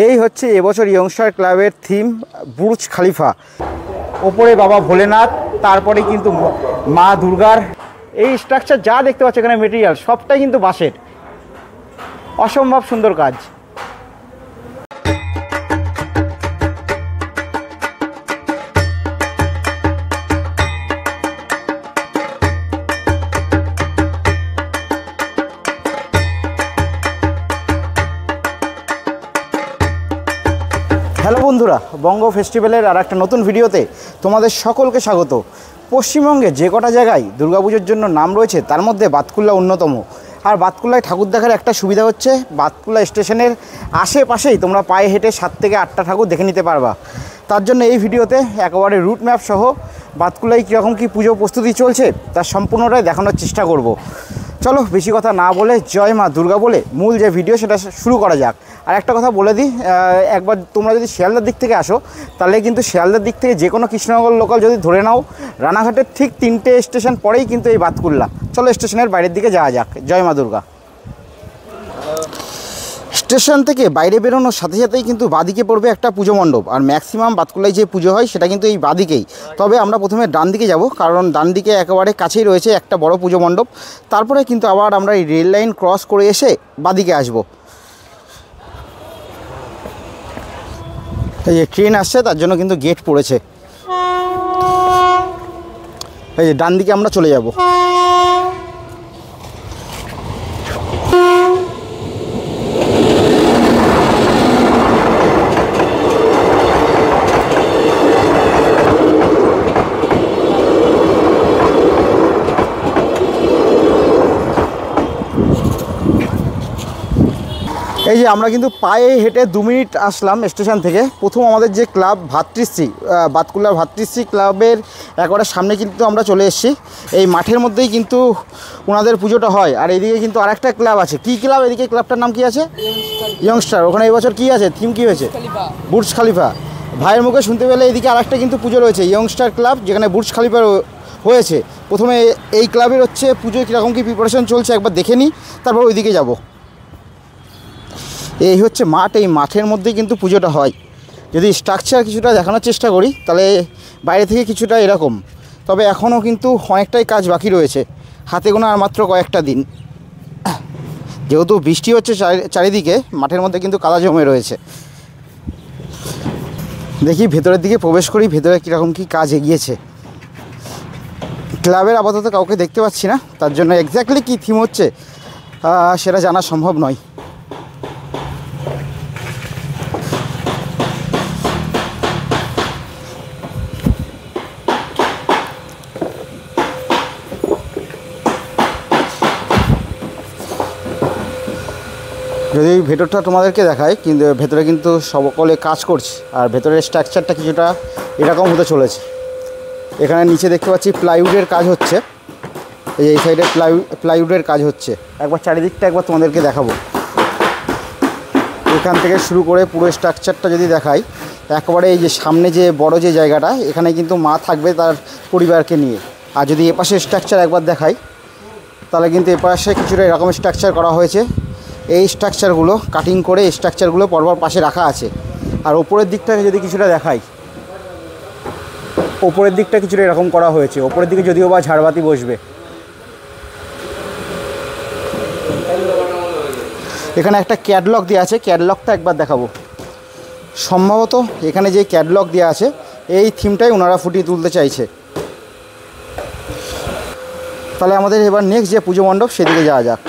এই হচ্ছে এবছর ইয়ংস্টার ক্লাবের থিম বুর্জ খলিফা। ওপরে বাবা ভোলেনাথ, তারপরে কিন্তু মা দুর্গার এই স্ট্রাকচার যা দেখতে পাচ্ছ এখানে মেটেরিয়াল সবটাই কিন্তু বাঁশের। অসম্ভব সুন্দর কাজ। হ্যালো বন্ধুরা, বঙ্গ ফেস্টিভ্যালের আর একটা নতুন ভিডিওতে তোমাদের সকলকে স্বাগত। পশ্চিমবঙ্গে যে কটা জায়গায় দুর্গাপুজোর জন্য নাম রয়েছে তার মধ্যে বাতকুল্লা অন্যতম। আর বাতকুল্লায় ঠাকুর দেখার একটা সুবিধা হচ্ছে বাতকুল্লা স্টেশনের আশেপাশেই তোমরা পায়ে হেঁটে 7 থেকে 8টা ঠাকুর দেখে নিতে পারবা। তার জন্য এই ভিডিওতে একেবারে রুট ম্যাপ সহ বাতকুল্লায় কীরকম কী পুজো প্রস্তুতি চলছে তার সম্পূর্ণটাই দেখানোর চেষ্টা করব। চলো বেশি কথা না বলে জয় মা দুর্গা বলে মূল যে ভিডিও সেটা শুরু করা যাক। আর একটা কথা বলে দিই, একবার তোমরা যদি শিয়ালদার দিক থেকে আসো তাহলে কিন্তু শিয়ালদার দিক থেকে যে কোনো কৃষ্ণনগর লোকাল যদি ধরে নাও, রানাঘাটের ঠিক 3টে স্টেশন পরেই কিন্তু এই বাতকুল্লা। চলো স্টেশনের বাইরের দিকে যাওয়া যাক। জয় মা দুর্গা। স্টেশন থেকে বাইরে বেরোনোর সাথে সাথেই কিন্তু বাদিকে পড়বে একটা পুজো মণ্ডপ। আর ম্যাক্সিমাম বাতকুল্লায় যে পুজো হয় সেটা কিন্তু এই বাদিকেই। তবে আমরা প্রথমে ডান দিকে যাব, কারণ ডান দিকে একেবারে কাছেই রয়েছে একটা বড় পুজো মণ্ডপ। তারপরে কিন্তু আবার আমরা এই রেল লাইন ক্রস করে এসে বাদিকে আসব। এই যে ট্রেন আসছে তার জন্য কিন্তু গেট পড়েছে। এই যে ডান দিকে আমরা চলে যাব। এই যে আমরা কিন্তু পায়ে হেঁটে 2 মিনিট আসলাম স্টেশন থেকে। প্রথম আমাদের যে ক্লাব ভাতৃশ্রী, বাতকুল্লার ভাতৃশ্রী ক্লাবের একবারে সামনে কিন্তু আমরা চলে এসেছি। এই মাঠের মধ্যেই কিন্তু ওনাদের পুজোটা হয়। আর এইদিকে কিন্তু আরেকটা ক্লাব আছে। কী ক্লাব? এদিকে ক্লাবটার নাম কি আছে? ইয়ংস্টার। ওখানে এবছর কী আছে, থিম কী হয়েছে? Burj Khalifa. ভাইয়ের মুখে শুনতে পেলে এদিকে আরেকটা কিন্তু পুজো রয়েছে ইয়ংস্টার ক্লাব, যেখানে বুর্জ খলিফা হয়েছে। প্রথমে এই ক্লাবের হচ্ছে পুজোয় কীরকম কী প্রিপারেশন চলছে একবার দেখে নিই, তারপর ওইদিকে যাব। এই হচ্ছে মাঠ, এই মাঠের মধ্যেই কিন্তু পুজোটা হয়। যদি স্ট্রাকচার কিছুটা দেখানোর চেষ্টা করি তাহলে বাইরে থেকে কিছুটা এরকম, তবে এখনও কিন্তু অনেকটাই কাজ বাকি রয়েছে। হাতে গোনা আর মাত্র কয়েকটা দিন। যেহেতু বৃষ্টি হচ্ছে চারিদিকে, মাঠের মধ্যে কিন্তু কাদা জমে রয়েছে। দেখি ভেতরের দিকে প্রবেশ করি, ভেতরে কীরকম কী কাজ এগিয়েছে। ক্লাবের আপাতত কাউকে দেখতে পাচ্ছি না, তার জন্য এক্স্যাক্টলি কী থিম হচ্ছে সেটা জানা সম্ভব নয়। যদি ভেতরটা তোমাদেরকে দেখায়, কিন্তু ভেতরে কিন্তু সকলে কাজ করছে। আর ভেতরের স্ট্রাকচারটা কিছুটা এরকম হতে চলেছে। এখানে নিচে দেখতে পাচ্ছি প্লাইউডের কাজ হচ্ছে। এই সাইডে প্লাইউডের কাজ হচ্ছে। একবার চারিদিকটা একবার তোমাদেরকে দেখাবো। এখান থেকে শুরু করে পুরো স্ট্রাকচারটা যদি দেখাই, একেবারে এই যে সামনে যে বড় যে জায়গাটা, এখানে কিন্তু মা থাকবে তার পরিবারকে নিয়ে। আর যদি এপাশে স্ট্রাকচার একবার দেখাই তাহলে কিন্তু এপাশে কিছুটা এরকম স্ট্রাকচার করা হয়েছে। এই স্ট্রাকচারগুলো কাটিং করে এই স্ট্রাকচারগুলো পরপর পাশে রাখা আছে। আর ওপরের দিকটাকে যদি কিছুটা দেখাই, ওপরের দিকটা কিছুটা এরকম করা হয়েছে। ওপরের দিকে যদিও বা ঝাড়বাতি বসবে। এখানে একটা ক্যাটলগ দেওয়া আছে, ক্যাটলগটা একবার দেখাবো। সম্ভবত এখানে যে ক্যাটলগ দেওয়া আছে এই থিমটাই ওনারা ফুটিয়ে তুলতে চাইছে। তাহলে আমাদের এবার নেক্সট যে পুজো মণ্ডপ সেদিকে যাওয়া যাক।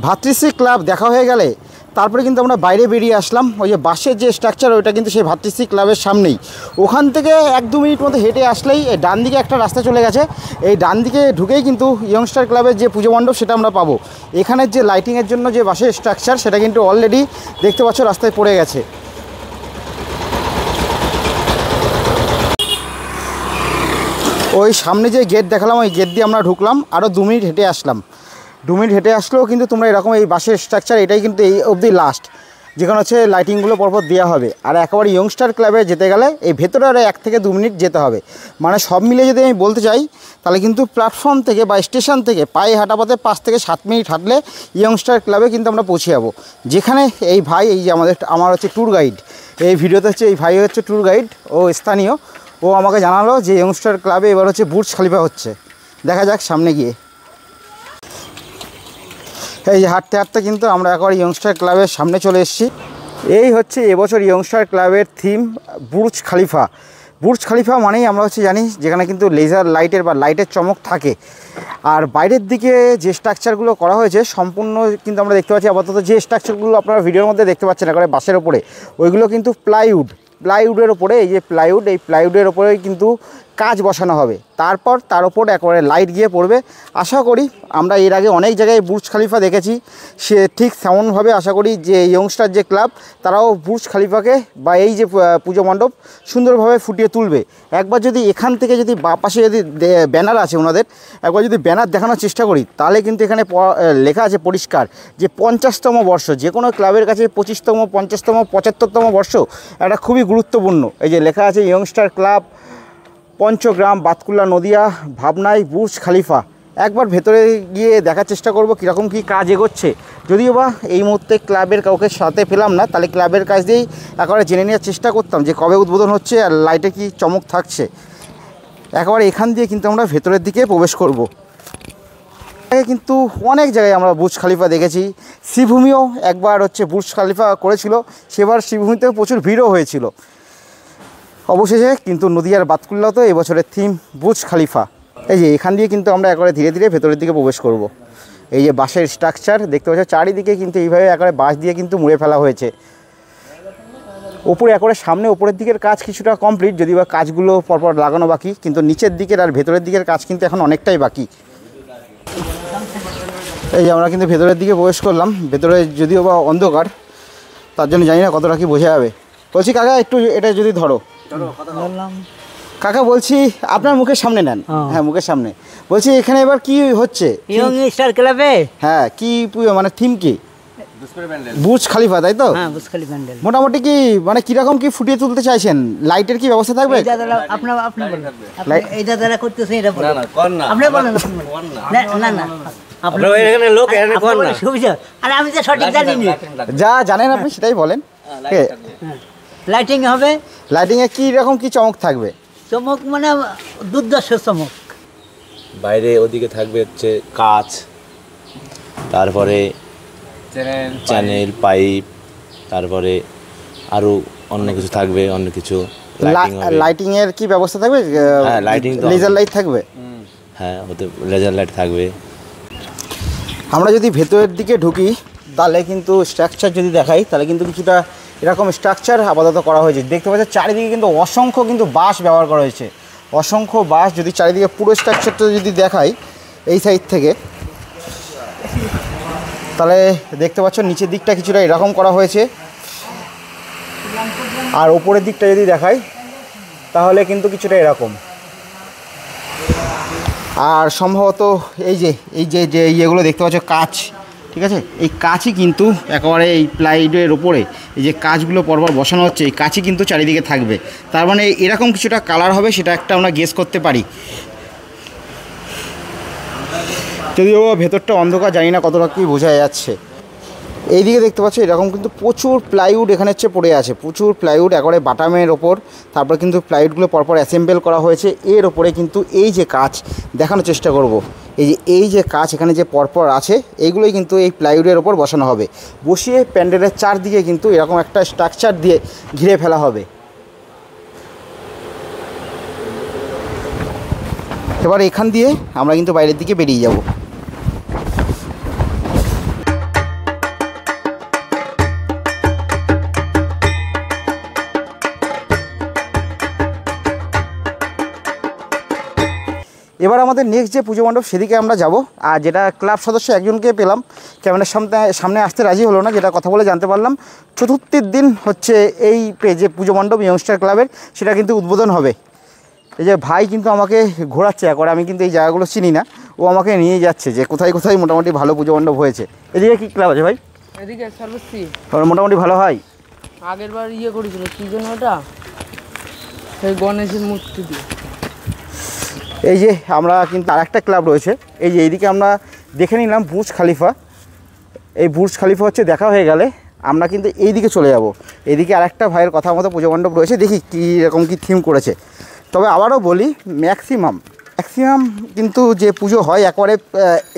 ভাতৃশ্রী ক্লাব দেখা হয়ে গেলে তারপরে কিন্তু আমরা বাইরে বেরিয়ে আসলাম। ওই যে বাসের যে স্ট্রাকচার ওইটা কিন্তু সেই ভাতৃশ্রী ক্লাবের সামনেই। ওখান থেকে 1-2 মিনিট মতো হেঁটে আসলেই ডান দিকে একটা রাস্তা চলে গেছে। এই ডান দিকে ঢুকেই কিন্তু ইয়ংস্টার ক্লাবের যে পুজো মণ্ডপ সেটা আমরা পাবো। এখানের যে লাইটিংয়ের জন্য যে বাসের স্ট্রাকচার সেটা কিন্তু অলরেডি দেখতে পাচ্ছ রাস্তায় পড়ে গেছে। ওই সামনে যে গেট দেখালাম ওই গেট দিয়ে আমরা ঢুকলাম, আরও 2 মিনিট হেঁটে আসলাম। 2 মিনিট হেঁটে আসলেও কিন্তু তোমরা এরকম এই বাসের স্ট্রাকচার এটাই কিন্তু এই অবধি লাস্ট, যেখানে হচ্ছে লাইটিংগুলো পরপর দেওয়া হবে। আর একেবারে ইয়ংস্টার ক্লাবে যেতে গেলে এই ভেতরে আরও 1 থেকে 2 মিনিট যেতে হবে। মানে সব মিলিয়ে যদি আমি বলতে চাই তাহলে কিন্তু প্ল্যাটফর্ম থেকে বা স্টেশন থেকে পায়ে হাঁটা পথে 5 থেকে 7 মিনিট হাঁটলে ইয়ংস্টার ক্লাবে কিন্তু আমরা পৌঁছে যাবো। যেখানে এই ভাই, এই যে আমার হচ্ছে ট্যুর গাইড, এই ভিডিওতে হচ্ছে এই ভাই হচ্ছে ট্যুর গাইড, ও স্থানীয়, ও আমাকে জানালো যে ইয়ংস্টার ক্লাবে এবার হচ্ছে বুর্জ খলিফা হচ্ছে। দেখা যাক সামনে গিয়ে। এই যে হাঁটতে হাঁটতে কিন্তু আমরা একবার ইয়ংস্টার ক্লাবের সামনে চলে এসেছি। এই হচ্ছে এবছর ইয়ংস্টার ক্লাবের theme Burj Khalifa. Burj Khalifa মানেই আমরা হচ্ছে জানি যেখানে কিন্তু লেজার লাইটের বা লাইটের চমক থাকে। আর বাইরের দিকে যে স্ট্রাকচারগুলো করা হয়েছে সম্পূর্ণ কিন্তু আমরা দেখতে পাচ্ছি আপাতত যে স্ট্রাকচারগুলো আপনারা ভিডিওর মধ্যে দেখতে পাচ্ছেন একেবারে বাসের ওপরে, ওইগুলো কিন্তু প্লাইউডের ওপরে, এই যে এই প্লাইউডের ওপরেই কিন্তু কাজ বসানো হবে। তারপর তার ওপর একেবারে লাইট গিয়ে পড়বে। আশা করি আমরা এর আগে অনেক জায়গায় বুর্জ খলিফা দেখেছি, সে ঠিক তেমনভাবে আশা করি যে ইয়ংস্টার যে ক্লাব তারাও বুর্জ খলিফাকে বা এই যে পুজো মণ্ডপ সুন্দরভাবে ফুটিয়ে তুলবে। একবার যদি এখান থেকে যদি বাঁ পাশে যদি ব্যানার আছে ওনাদের, একবার যদি ব্যানার দেখানোর চেষ্টা করি তাহলে কিন্তু এখানে লেখা আছে পরিষ্কার যে 50তম বর্ষ। যে কোনো ক্লাবের কাছে 25তম, 50তম, 75তম বর্ষ একটা খুবই গুরুত্বপূর্ণ। এই যে লেখা আছে ইয়ংস্টার ক্লাব, পঞ্চগ্রাম, বাতকুল্লা, নদিয়া, ভাবনাই, বুর্জ খলিফা। একবার ভেতরে গিয়ে দেখার চেষ্টা করব কীরকম কী কাজ এগোচ্ছে। যদিও বা এই মুহূর্তে ক্লাবের কাউকে সাথে পেলাম না, তাহলে ক্লাবের কাজ দিয়েই একেবারে জেনে নেওয়ার চেষ্টা করতাম যে কবে উদ্বোধন হচ্ছে আর লাইটে কি চমক থাকছে। একেবারে এখান দিয়ে কিন্তু আমরা ভেতরের দিকে প্রবেশ করব। কিন্তু অনেক জায়গায় আমরা বুর্জ খলিফা দেখেছি। শ্রীভূমিও একবার হচ্ছে বুর্জ খলিফা করেছিল, সেবার শ্রীভূমিতেও প্রচুর ভিড়ও হয়েছিল। অবশেষে কিন্তু নদিয়ার বাতকুল্লাতে এবছরের থিম বুর্জ খলিফা। এই যে এখান দিয়ে কিন্তু আমরা একেবারে ধীরে ধীরে ভেতরের দিকে প্রবেশ করব। এই যে বাঁশের স্ট্রাকচার দেখতে পাচ্ছ চারিদিকে কিন্তু এইভাবে একেবারে বাঁশ দিয়ে কিন্তু মুড়ে ফেলা হয়েছে। ওপরে একেবারে সামনে ওপরের দিকের কাজ কিছুটা কমপ্লিট, যদিও বা কাজগুলো পরপর লাগানো বাকি, কিন্তু নিচের দিকের আর ভেতরের দিকের কাজ কিন্তু এখন অনেকটাই বাকি। এই যে আমরা কিন্তু ভেতরের দিকে প্রবেশ করলাম। ভেতরে যদিও বা অন্ধকার, তার জন্য জানি না কতটা কি বোঝা যাবে। বলছি কাকা একটু এটা যদি ধরো। কাকা বলছি আপনার মুখের সামনে নেন। হ্যাঁ মুখের সামনে। বলছি এখানে এবার কি হচ্ছে ইয়ংস্টার ক্লাবে? হ্যাঁ কি মানে থিম কি? বুর্জ খলিফা, তাই তো? হ্যাঁ বুর্জ খলিফা প্যান্ডেল। মোটামুটি কি মানে কিরকম কি ফুটিয়ে তুলতে চাইছেন? লাইটের কি ব্যবস্থা থাকবে? এইটা যারা করতেছেন এটা বলেন। আপনি বলেন। না না আপনারা এখানে লোক এখানে কোন না সুবিধা। আরে আমি তো সঠিক জানি না। যা জানেন আপনি সেটাই বলেন। লাইটিং হবে। লাইটিং এ কি রকম কি চমক থাকবে? চমক মানে দুর্দর্শ চমক। বাইরে ওদিকে থাকবে হচ্ছে কাচ, তারপরে চ্যানেল পাইপ, তারপরে আরো অন্য কিছু থাকবে, অন্য কিছু লাইটিং এর কি ব্যবস্থা থাকবে? হ্যাঁ লাইটিং তো লেজার লাইট থাকবে। হ্যাঁ ওতে লেজার লাইট থাকবে। আমরা যদি ভেতরের দিকে ঢুকি তাহলে কিন্তু স্ট্রাকচার যদি দেখাই তাহলে কিন্তু কিছুটা এরকম স্ট্রাকচার আপাতত করা হয়েছে। দেখতে পাচ্ছেন চারিদিকে কিন্তু অসংখ্য কিন্তু বাঁশ ব্যবহার করা হয়েছে, অসংখ্য বাঁশ। যদি চারিদিকে পুরো স্ট্রাকচারটা যদি দেখাই এই সাইড থেকে, তাহলে দেখতে পাচ্ছ নিচের দিকটা কিছুটা এরকম করা হয়েছে, আর ওপরের দিকটা যদি দেখাই তাহলে কিন্তু কিছুটা এরকম। আর সম্ভবত এই যে ইয়েগুলো দেখতে পাচ্ছ কাচ, ঠিক আছে, এই কাচই কিন্তু একেবারে এই প্লাইউডের ওপরে এই যে কাচগুলো পরপর বসানো হচ্ছে, এই কাচই কিন্তু চারিদিকে থাকবে। তার মানে এরকম কিছুটা কালার হবে, সেটা একটা আমরা গেস করতে পারি। যদিও ভেতরটা অন্ধকার, জানি না কতটা কি বোঝা যাচ্ছে। এইদিকে দেখতে পাচ্ছ এরকম কিন্তু প্রচুর প্লাইউড এখানে হচ্ছে পড়ে আছে, প্রচুর প্লাইউড একেবারে বাটামের ওপর। তারপর কিন্তু প্লাইউডগুলো পরপর অ্যাসেম্বল করা হয়েছে। এর ওপরে কিন্তু এই যে কাচ দেখানোর চেষ্টা করব, এই যে কাচ এখানে যে পরপর আছে এইগুলোই কিন্তু এই প্লাইউডের ওপর বসানো হবে। বসিয়ে প্যান্ডেলের চারদিকে কিন্তু এরকম একটা স্ট্রাকচার দিয়ে ঘিরে ফেলা হবে। এবার এখান দিয়ে আমরা কিন্তু বাইরের দিকে বেরিয়ে যাব। এবার আমাদের নেক্সট যে পুজো মণ্ডপ সেদিকে আমরা যাব। আর যেটা ক্লাব সদস্য একজনকে পেলাম, ক্যামেরার সামনে আসতে রাজি হলো না, যেটা কথা বলে জানতে পারলাম চতুর্থীর দিন হচ্ছে এই যে পুজো মণ্ডপ ইয়ংস্টার ক্লাবের সেটা কিন্তু উদ্বোধন হবে। এই যে ভাই কিন্তু আমাকে ঘোরাচ্ছে একবার, আমি কিন্তু এই জায়গাগুলো চিনি না, ও আমাকে নিয়ে যাচ্ছে যে কোথায় কোথায় মোটামুটি ভালো পুজো মণ্ডপ হয়েছে। এদিকে কি ক্লাব আছে ভাই? এদিকে সর্বশ্রী মোটামুটি ভালো হয়। আগের বার করেছিল কি জন্য ওটা, সেই গণেশের মূর্তি দিয়ে। এই যে আমরা কিন্তু আরেকটা ক্লাব রয়েছে, এই যে এইদিকে আমরা দেখে নিলাম বুর্জ খালিফা। এই বুর্জ খালিফা হচ্ছে দেখা হয়ে গেলে আমরা কিন্তু এই দিকে চলে যাব। এইদিকে আরেকটা ভাইয়ের কথা মতো পুজো মণ্ডপ রয়েছে, দেখি কী রকম কী থিম করেছে। তবে আবারও বলি, ম্যাক্সিমাম কিন্তু যে পুজো হয় একবারে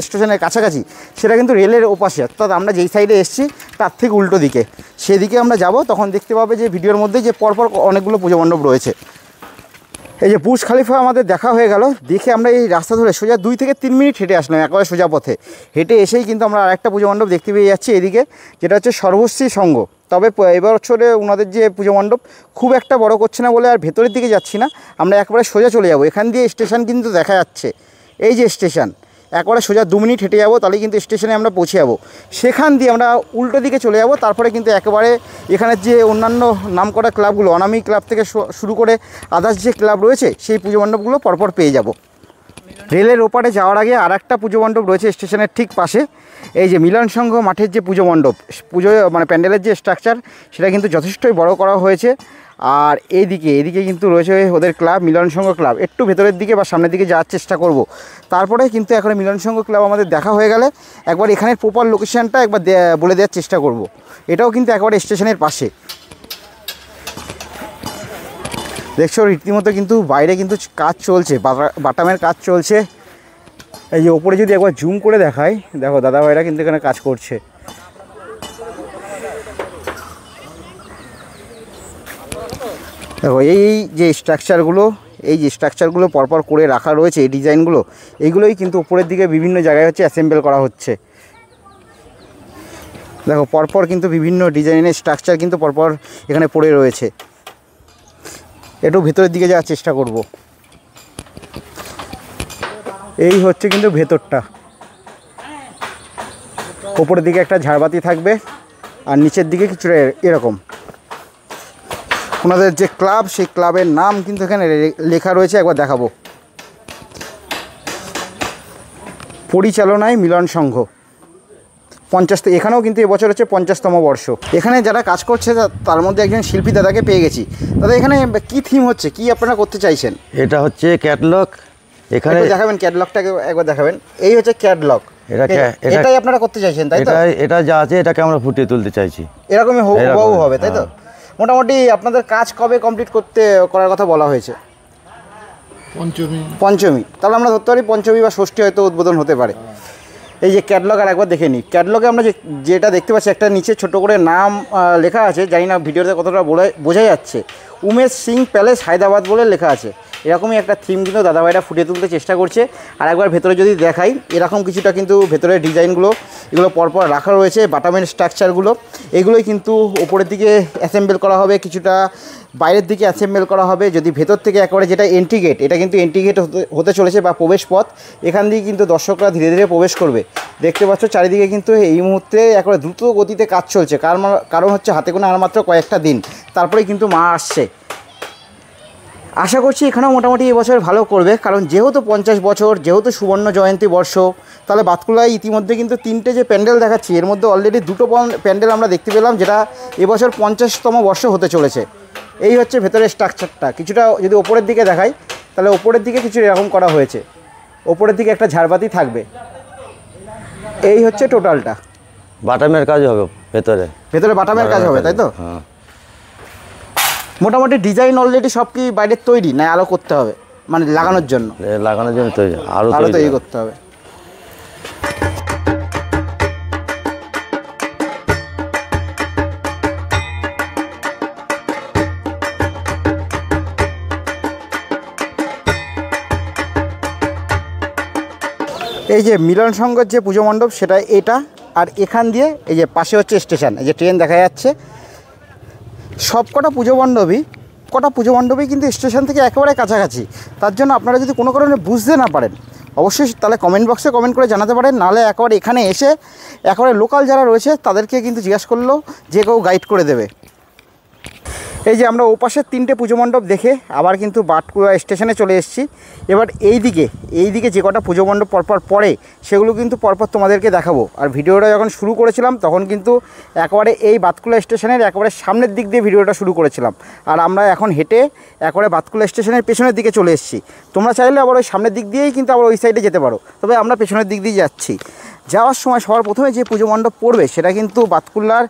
স্টেশনের কাছাকাছি, সেটা কিন্তু রেলের ওপাশে, অর্থাৎ আমরা যেই সাইডে এসেছি তার থেকে উল্টো দিকে, সেদিকে আমরা যাব। তখন দেখতে পাবে যে ভিডিওর মধ্যে যে পরপর অনেকগুলো পুজো মণ্ডপ রয়েছে। এই যে বুর্জ খালিফা আমাদের দেখা হয়ে গেল, দেখে আমরা এই রাস্তা ধরে সোজা 2 থেকে 3 মিনিট হেঁটে আসলাম, একেবারে সোজা পথে হেঁটে এসেই কিন্তু আমরা আরেকটা পুজো মণ্ডপ দেখতে পেয়ে যাচ্ছি এদিকে, যেটা হচ্ছে সর্বশ্রী সংঘ। তবে এবছরে ওনাদের যে পুজো মণ্ডপ খুব একটা বড় করছে না বলে আর ভেতরের দিকে যাচ্ছি না, আমরা একবারে সোজা চলে যাব। এখান দিয়ে স্টেশন কিন্তু দেখা যাচ্ছে, এই যে স্টেশন, একবারে সোজা 2 মিনিট হেঁটে যাবো, তাহলে কিন্তু স্টেশনে আমরা পৌঁছে যাবো। সেখান দিয়ে আমরা উল্টো দিকে চলে যাব, তারপরে কিন্তু একেবারে এখানের যে অন্যান্য নামকরা ক্লাবগুলো, অনামী ক্লাব থেকে শুরু করে আদার্স যে ক্লাব রয়েছে, সেই পুজো মণ্ডপগুলো পরপর পেয়ে যাব। রেলের ওপারে যাওয়ার আগে আর একটা পুজো মণ্ডপ রয়েছে স্টেশনের ঠিক পাশে, এই যে মিলন সংঘ মাঠের যে পুজো মণ্ডপ, পুজো মানে প্যান্ডেলের যে স্ট্রাকচার, সেটা কিন্তু যথেষ্টই বড় করা হয়েছে। আর এদিকে কিন্তু রয়েছে ওদের ক্লাব, মিলন সংঘ ক্লাব। একটু ভেতরের দিকে বা সামনের দিকে যাওয়ার চেষ্টা করব। তারপরে কিন্তু এখন মিলন সংঘ ক্লাব আমাদের দেখা হয়ে গেলে একবার এখানের প্রপার লোকেশানটা একবার বলে দেওয়ার চেষ্টা করব। এটাও কিন্তু একবারে স্টেশনের পাশে। দেখছো রীতিমতো কিন্তু বাইরে কিন্তু কাজ চলছে, বাটামের কাজ চলছে। এই যে ওপরে যদি একবার জুম করে দেখায়, দেখো দাদা ভাইরা কিন্তু এখানে কাজ করছে। দেখো এই যে স্ট্রাকচারগুলো পরপর করে রাখা রয়েছে, এই ডিজাইনগুলো, এইগুলোই কিন্তু উপরের দিকে বিভিন্ন জায়গায় হচ্ছে অ্যাসেম্বল করা হচ্ছে। দেখো পরপর কিন্তু বিভিন্ন ডিজাইনের স্ট্রাকচার কিন্তু পরপর এখানে পড়ে রয়েছে। একটু ভেতরের দিকে যাওয়ার চেষ্টা করব। এই হচ্ছে কিন্তু ভেতরটা, ওপরের দিকে একটা ঝাড়বাতি থাকবে, আর নিচের দিকে কিছুটা এরকম ওনাদের যে ক্লাব, সেই ক্লাবের নাম কিন্তু এখানে লেখা রয়েছে, একবার দেখাবো। পরিচালনায় মিলন সংঘ 50, এখানেও কিন্তু এবছর হচ্ছে 50তম বর্ষ। এখানে যারা কাজ করছে তার মধ্যে একজন শিল্পী দাদাকে পেয়ে গেছি। দাদা এখানে কি থিম হচ্ছে, কি আপনারা করতে চাইছেন? এটা হচ্ছে ক্যাটলগ, এখানে দেখাবেন ক্যাটলগটাকে একবার দেখাবেন। এই হচ্ছে ক্যাটলগ, এটাই আপনারা করতে চাইছেন তাই তো? এটা যা আছে এটাকে আমরা ফুটিয়ে তুলতে চাইছি, এরকমই হুবহু হবে তাই তো? মোটামুটি আপনাদের কাজ কবে কমপ্লিট করার কথা বলা হয়েছে? পঞ্চমী। তাহলে আমরা ধরতে পারি পঞ্চমী বা ষষ্ঠী হয়তো উদ্বোধন হতে পারে। এই যে ক্যাটলগ আর একবার দেখে নিই। ক্যাটলগে আমরা যেটা দেখতে পাচ্ছি, একটা নিচে ছোট করে নাম লেখা আছে, জানি না ভিডিওতে কতটা বোঝা যাচ্ছে, উমেশ সিং প্যালেস হায়দ্রাবাদ বলে লেখা আছে। এরকমই একটা থিম কিন্তু দাদাভাইরা ফুটিয়ে তুলতে চেষ্টা করছে। আর একবার ভেতরে যদি দেখাই, এরকম কিছুটা কিন্তু ভেতরের ডিজাইনগুলো এগুলো পরপর রাখা রয়েছে, বাটামের স্ট্রাকচারগুলো এগুলোই কিন্তু ওপরের দিকে অ্যাসেম্বল করা হবে, কিছুটা বাইরের দিকে অ্যাসেম্বল করা হবে। যদি ভেতর থেকে একেবারে যেটা এন্ট্রি গেট, এটা কিন্তু এন্ট্রি গেট হতে চলেছে বা প্রবেশ পথ, এখান দিয়ে কিন্তু দর্শকরা ধীরে ধীরে প্রবেশ করবে। দেখতে পাচ্ছ চারিদিকে কিন্তু এই মুহূর্তে একেবারে দ্রুত গতিতে কাজ চলছে, কারণ হচ্ছে হাতে গোনা আর মাত্র কয়েকটা দিন, তারপরেই কিন্তু মা আসছে। আশা করছি এখানেও মোটামুটি এবছর ভালো করবে, কারণ যেহেতু 50 বছর, যেহেতু সুবর্ণ জয়ন্তী বর্ষ, তাহলে বাতকুলায় ইতিমধ্যে কিন্তু 3টে যে প্যান্ডেল দেখাচ্ছি, এর মধ্যে অলরেডি 2টো প্যান্ডেল আমরা দেখতে পেলাম, যেটা এবছর 50তম বর্ষ হতে চলেছে। এই হচ্ছে ভেতরের স্ট্রাকচারটা। কিছুটা যদি ওপরের দিকে দেখাই, তাহলে ওপরের দিকে কিছু এরকম করা হয়েছে, ওপরের দিকে একটা ঝাড়বাতি থাকবে। এই হচ্ছে টোটালটা। বাটামের কাজ হবে ভেতরে বাটামের কাজ হবে তাই তো? হ্যাঁ। মোটামুটি ডিজাইন অলরেডি সব কি বাইরের তৈরি, না আলো করতে হবে, মানে লাগানোর জন্য তৈরি, আরও তৈরি করতে হবে। এই যে মিলন সংঘের যে পুজো মণ্ডপ, সেটা এটা। আর এখান দিয়ে এই যে পাশে হচ্ছে স্টেশন, এই যে ট্রেন দেখা যাচ্ছে। সব কটা পুজো মণ্ডপই কিন্তু স্টেশন থেকে একেবারে কাছাকাছি। তার জন্য আপনারা যদি কোনো কারণে বুঝতে না পারেন, অবশ্যই তাহলে কমেন্ট বক্সে কমেন্ট করে জানাতে পারেন, নাহলে একেবারে এখানে এসে একেবারে লোকাল যারা রয়েছে তাদেরকে কিন্তু জিজ্ঞাসা করলেও যে কেউ গাইড করে দেবে। এই যে আমরা ওপাশের 3টে পুজো মণ্ডপ দেখে আবার কিন্তু বাটকুলা স্টেশনে চলে এসেছি। এবার এই দিকে যে কটা পুজো মণ্ডপ পরপর পড়ে সেগুলো কিন্তু পরপর তোমাদেরকে দেখাবো। আর ভিডিওটা যখন শুরু করেছিলাম তখন কিন্তু একেবারে এই বাতকুলা স্টেশনের একেবারে সামনের দিক দিয়ে ভিডিওটা শুরু করেছিলাম। আর আমরা এখন হেঁটে একেবারে বাতকুলা স্টেশনের পেছনের দিকে চলে এসেছি। তোমরা চাইলে আবার ওই সামনের দিক দিয়েই কিন্তু আবার ওই সাইডে যেতে পারো, তবে আমরা পেছনের দিক দিয়ে যাচ্ছি। যাওয়ার সময় সবার প্রথমে যে পুজো মণ্ডপ পড়বে সেটা কিন্তু বাতকুল্লার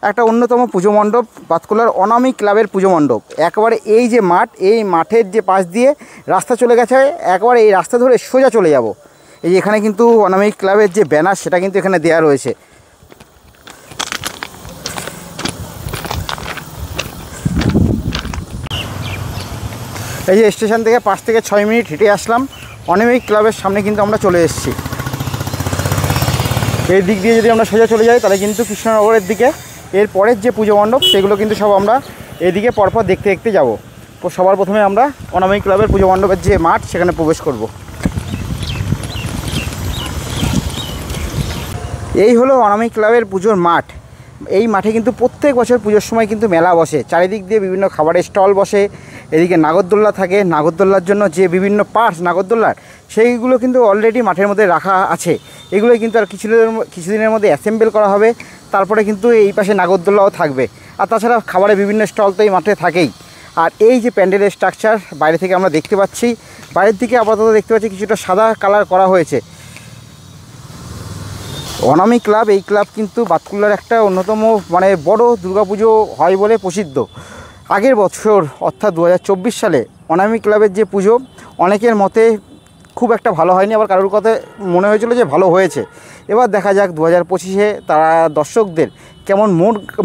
একটা অন্যতম পুজো মণ্ডপ, বাতকুলার অনামিক ক্লাবের পুজো মণ্ডপ। একেবারে এই যে মাঠ, এই মাঠের যে পাশ দিয়ে রাস্তা চলে গেছে, একেবারে এই রাস্তা ধরে সোজা চলে যাব। এই যে এখানে কিন্তু অনামিক ক্লাবের যে ব্যানার সেটা কিন্তু এখানে দেওয়া রয়েছে। এই যে স্টেশন থেকে 5 থেকে 6 মিনিট হেঁটে আসলাম, অনামিক ক্লাবের সামনে কিন্তু আমরা চলে এসেছি। এই দিক দিয়ে যদি আমরা সোজা চলে যাই তাহলে কিন্তু কৃষ্ণনগরের দিকে এর পরের যে পুজো মণ্ডপ সেগুলো কিন্তু সব আমরা এদিকে পরপর দেখতে দেখতে যাব। তো সবার প্রথমে আমরা অনামিক ক্লাবের পুজো মণ্ডপের যে মাঠ সেখানে প্রবেশ করব। এই হলো অনামিক ক্লাবের পুজোর মাঠ। এই মাঠে কিন্তু প্রত্যেক বছর পুজোর সময় কিন্তু মেলা বসে, চারিদিক দিয়ে বিভিন্ন খাবারের স্টল বসে, এদিকে নাগরদোল্লা থাকে। নাগরদোল্লার জন্য যে বিভিন্ন পার্টস নাগরদোল্লার সেইগুলো কিন্তু অলরেডি মাঠের মধ্যে রাখা আছে। এগুলোই কিন্তু আর কিছুদিনের মধ্যে অ্যাসেম্বল করা হবে, তারপরে কিন্তু এই পাশে নাগরদোল্লাও থাকবে। আর তাছাড়া খাবারের বিভিন্ন স্টল তো এই মাঠে থাকেই। আর এই যে প্যান্ডেলের স্ট্রাকচার বাইরে থেকে আমরা দেখতে পাচ্ছি, বাইরের দিকে আপাতত দেখতে পাচ্ছি কিছুটা সাদা কালার করা হয়েছে। অনামিক ক্লাব, এই ক্লাব কিন্তু বাতকুল্লার একটা অন্যতম মানে বড় দুর্গাপুজো হয় বলে প্রসিদ্ধ। আগের বছর অর্থাৎ 2024 সালে অনামিক ক্লাবের যে পুজো অনেকের মতে খুব একটা ভালো হয়নি, আবার কারোর কথা মনে হয়েছিল যে ভালো হয়েছে। এবার দেখা যাক 2025-এ তারা দর্শকদের কেমন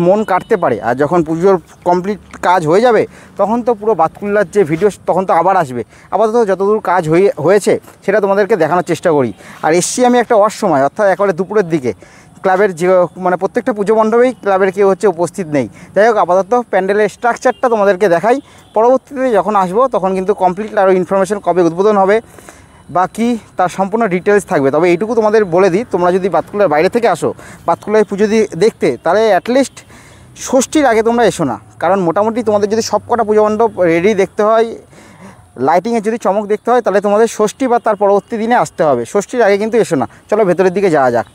মন কাটতে পারে। আর যখন পুজোর কমপ্লিট কাজ হয়ে যাবে তখন তো পুরো বাতকুল্লার যে ভিডিও তখন তো আবার আসবে। আপাতত যতদূর কাজ হয়েছে সেটা তোমাদেরকে দেখানোর চেষ্টা করি। আর এসছি আমি একটা সময় অর্থাৎ একেবারে দুপুরের দিকে। ক্লাবের যে মানে প্রত্যেকটা পুজো মণ্ডপেই ক্লাবের কেউ উপস্থিত নেই। যাই হোক, আপাতত প্যান্ডেলের স্ট্রাকচারটা তোমাদেরকে দেখাই। পরবর্তীতে যখন আসবো তখন কিন্তু কমপ্লিট আরও ইনফরমেশন কবে উদ্বোধন হবে বা কী তার সম্পূর্ণ ডিটেলস থাকবে। তবে এইটুকু তোমাদের বলে দিই, তোমরা যদি বাতকুল্লার বাইরে থেকে আসো বাতকুল্লায় পুজো দেখতে, তাহলে অ্যাটলিস্ট ষষ্ঠীর আগে তোমরা এসো না। কারণ মোটামুটি তোমাদের যদি সব কটা পুজো মণ্ডপ রেডি দেখতে হয়, লাইটিংয়ের যদি চমক দেখতে হয়, তাহলে তোমাদের ষষ্ঠী বা তার পরবর্তী দিনে আসতে হবে। ষষ্ঠীর আগে কিন্তু এসো না। চলো ভেতরের দিকে যাওয়া যাক।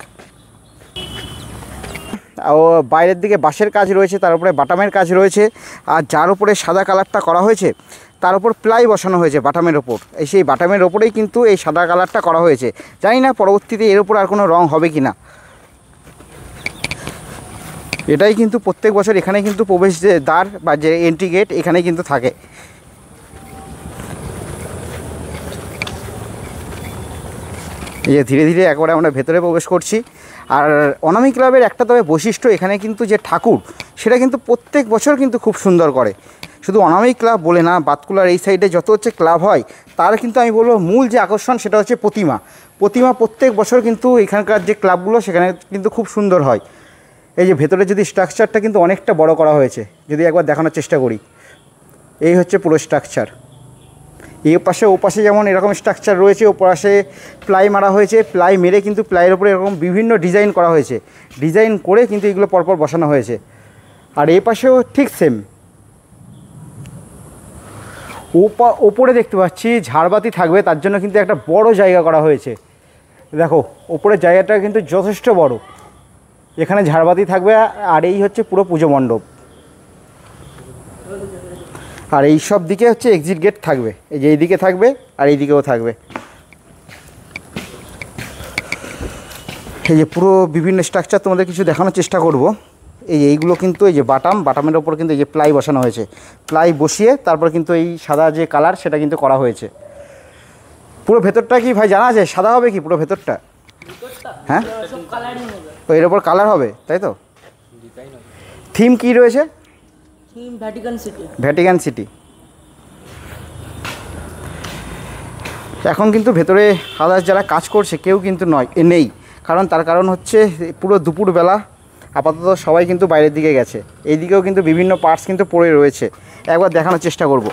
ও বাইরের দিকে বাঁশের কাজ রয়েছে, তার উপরে বাটামের কাজ রয়েছে। আর যার উপরে সাদা কালারটা করা হয়েছে তার উপর প্লাই বসানো হয়েছে বাটামের ওপর। সেই বাটামের ওপরেই কিন্তু এই সাদা কালারটা করা হয়েছে। জানি না পরবর্তীতে এর উপর আর কোনো রং হবে কি না। এটাই কিন্তু প্রত্যেক বছর এখানে কিন্তু প্রবেশ যে দ্বার বা যে এন্ট্রি গেট এখানেই কিন্তু থাকে। এই যে ধীরে ধীরে একবারে আমরা ভেতরে প্রবেশ করছি। আর অনামিক ক্লাবের একটা তবে বৈশিষ্ট্য, এখানে কিন্তু যে ঠাকুর সেটা কিন্তু প্রত্যেক বছর কিন্তু খুব সুন্দর করে। শুধু অনামিক ক্লাব বলে না, বাতকুলার এই সাইডে যত ক্লাব হয় তার কিন্তু আমি বলবো মূল যে আকর্ষণ সেটা হচ্ছে প্রতিমা। প্রত্যেক বছর কিন্তু এখানকার যে ক্লাবগুলো সেখানে কিন্তু খুব সুন্দর হয়। এই যে ভেতরে যদি স্ট্রাকচারটা কিন্তু অনেকটা বড় করা হয়েছে, যদি একবার দেখানোর চেষ্টা করি। এই হচ্ছে পুরো স্ট্রাকচার। এই পাশে ও পাশে যেমন এরকম স্ট্রাকচার রয়েছে, ও পাশে প্লাই মারা হয়েছে। প্লাই মেরে কিন্তু প্লাইয়ের উপরে এরকম বিভিন্ন ডিজাইন করা হয়েছে। ডিজাইন করে কিন্তু এগুলো পরপর বসানো হয়েছে। আর এই পাশেও ঠিক সেম। ওপরে দেখতে পাচ্ছি ঝাড়বাতি থাকবে, তার জন্য কিন্তু একটা বড় জায়গা করা হয়েছে। দেখো ওপরের জায়গাটা কিন্তু যথেষ্ট বড়। এখানে ঝাড়বাতি থাকবে। আর এই হচ্ছে পুরো পুজো মণ্ডপ। আর এই সব দিকে হচ্ছে এক্সিট গেট থাকবে। এই যে এইদিকে থাকবে আর এইদিকেও থাকবে। এই যে পুরো বিভিন্ন স্ট্রাকচার তোমাদের কিছু দেখানোর চেষ্টা করব। এইগুলো কিন্তু এই যে বাটামের ওপর কিন্তু এই যে প্লাই বসানো হয়েছে। প্লাই বসিয়ে তারপর কিন্তু এই সাদা যে কালার সেটা কিন্তু করা হয়েছে। পুরো ভেতরটা কি ভাই জানা আছে সাদা হবে কি পুরো ভেতরটা? হ্যাঁ, তো এর ওপর কালার হবে, তাই তো? থিম কি রয়েছে? Vatican city. এখন কিন্তু ভেতরে আদার্স যারা কাজ করছে কেউ কিন্তু নেই। তার কারণ হচ্ছে পুরো দুপুরবেলা, আপাতত সবাই কিন্তু বাইরের দিকে গেছে। এইদিকেও কিন্তু বিভিন্ন পার্টস কিন্তু পড়ে রয়েছে। একবার দেখানোর চেষ্টা করব।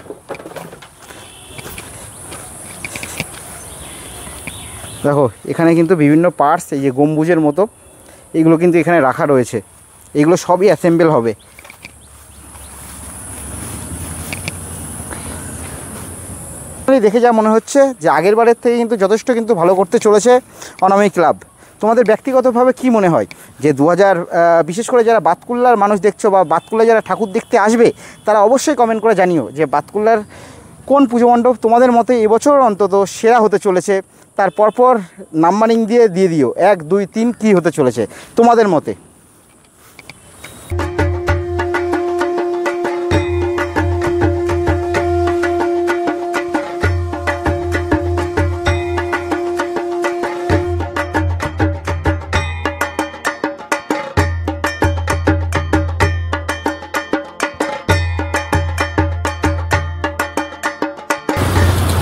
দেখো এখানে কিন্তু বিভিন্ন পার্টস, এই যে গম্বুজের মতো, এইগুলো কিন্তু এখানে রাখা রয়েছে। এইগুলো সবই অ্যাসেম্বল হবে। এক্ষুনি দেখে যা মনে হচ্ছে যে আগের বারের থেকে কিন্তু যথেষ্ট কিন্তু ভালো করতে চলেছে অনামী ক্লাব। তোমাদের ব্যক্তিগতভাবে কি মনে হয় যে বিশেষ করে যারা বাতকুল্লার মানুষ দেখছো বা বাতকুল্লায় যারা ঠাকুর দেখতে আসবে তারা অবশ্যই কমেন্ট করে জানিও যে বাতকুল্লার কোন পুজো মণ্ডপ তোমাদের মতে এবছর অন্তত সেরা হতে চলেছে। তার পরপর নাম্বারিং দিয়ে দিও 1 2 3 কী হতে চলেছে তোমাদের মতে।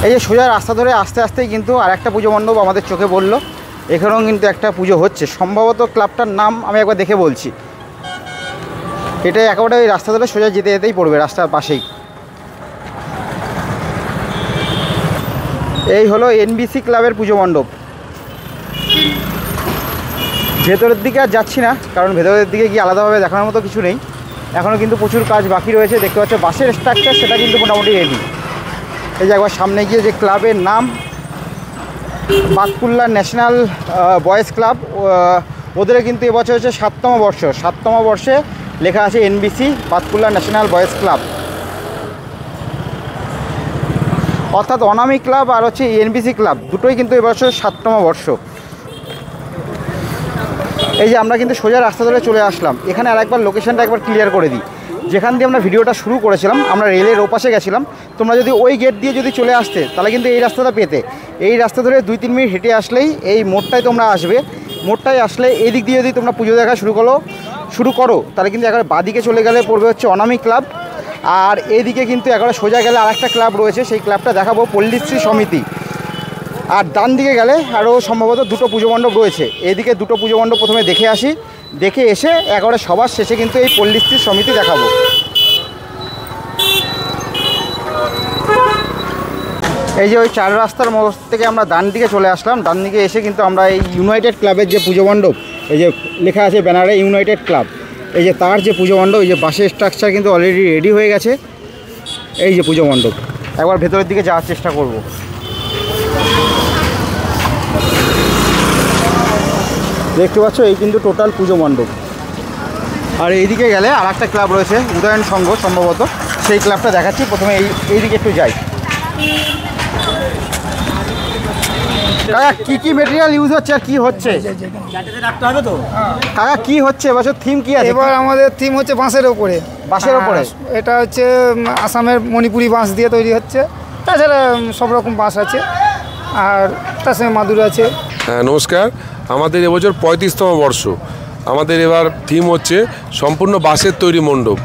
এই যে সোজা রাস্তা ধরে আস্তে আস্তেই কিন্তু আর একটা পুজো মণ্ডপ আমাদের চোখে পড়লো। এখানেও কিন্তু একটা পুজো হচ্ছে, সম্ভবত ক্লাবটার নাম আমি একবার দেখে বলছি। এটাই একেবারে ওই রাস্তা ধরে সোজা যেতে যেতেই পড়বে, রাস্তার পাশেই। এই হলো এনবিসি ক্লাবের পুজো মণ্ডপ। ভেতরের দিকে আর যাচ্ছি না, কারণ ভেতরের দিকে গিয়ে আলাদাভাবে দেখানোর মতো কিছু নেই। এখনও কিন্তু প্রচুর কাজ বাকি রয়েছে। দেখতে পাচ্ছ বাসের স্ট্রাকচার, সেটা কিন্তু মোটামুটি রেডি। এই যে একবার সামনে গিয়ে যে ক্লাবের নাম বাতকুল্লা ন্যাশনাল বয়েজ ক্লাব, ওদের কিন্তু এবছর হচ্ছে 7তম বর্ষ। 7তম বর্ষে লেখা আছে NBC Batkulla national boys club, অর্থাৎ অনামী ক্লাব আর হচ্ছে এনবিসি ক্লাব দুটোই কিন্তু এবছর 7তম বর্ষ। এই যে আমরা কিন্তু সোজা রাস্তা ধরে চলে আসলাম। এখানে আরেকবার লোকেশনটা একবার ক্লিয়ার করে দিই। যেখান দিয়ে আমরা ভিডিওটা শুরু করেছিলাম, আমরা রেলের ওপাশে গেছিলাম। তোমরা যদি ওই গেট দিয়ে যদি চলে আসতে তাহলে কিন্তু এই রাস্তাটা পেতে। এই রাস্তা ধরে 2-3 মিনিট হেঁটে আসলেই এই মোড়টায় তোমরা আসবে। মোড়টায় আসলে এই দিক দিয়ে যদি তোমরা পুজো দেখা শুরু করো তাহলে কিন্তু একবার বাদিকে চলে গেলে পড়বে হচ্ছে অনামী ক্লাব। আর এইদিকে কিন্তু একবার সোজা গেলে আরেকটা ক্লাব রয়েছে, সেই ক্লাবটা দেখাবো পল্লীশ্রী সমিতি। আর ডান দিকে গেলে আরও সম্ভবত 2টো পুজো মণ্ডপ রয়েছে। এইদিকে 2টো পুজো মণ্ডপ প্রথমে দেখে আসি, দেখে এসে একবারে সবার শেষে কিন্তু এই পল্লীশ্রী সমিতি দেখাবো। এই যে ওই 4 রাস্তার মোড় থেকে আমরা ডান দিকে চলে আসলাম। ডান দিকে এসে কিন্তু আমরা এই ইউনাইটেড ক্লাবের যে পুজো মণ্ডপ, এই যে লেখা আছে ব্যানারে ইউনাইটেড ক্লাব, এই যে তার যে পুজো মণ্ডপ, এই যে বাসের স্ট্রাকচার কিন্তু অলরেডি রেডি হয়ে গেছে। এই যে পুজো মণ্ডপ, একবার ভেতরের দিকে যাওয়ার চেষ্টা করব। দেখতে পাচ্ছ এই কিন্তু টোটাল পুজো মণ্ডপ। আর এইদিকে গেলে আর একটা ক্লাব রয়েছে উদয়ন সংঘ সম্ভবত, সেই ক্লাবটা দেখাচ্ছি। প্রথমে এইদিকে একটু যাই। কাকা কি মেটেরিয়াল ইউজ হচ্ছে আর কি হচ্ছে? কাকা কি হচ্ছে এবছর থিম কি আছে? এবার আমাদের থিম হচ্ছে বাঁশের ওপরে। বাঁশের ওপরে? এটা হচ্ছে আসামের মণিপুরি বাঁশ দিয়ে তৈরি হচ্ছে। তাছাড়া সব রকম বাঁশ আছে, আর তার সঙ্গে মাদুর আছে। হ্যাঁ নমস্কার, আমাদের এবছর 35তম বর্ষ। আমাদের এবার থিম হচ্ছে সম্পূর্ণ বাঁশের তৈরি মণ্ডপ।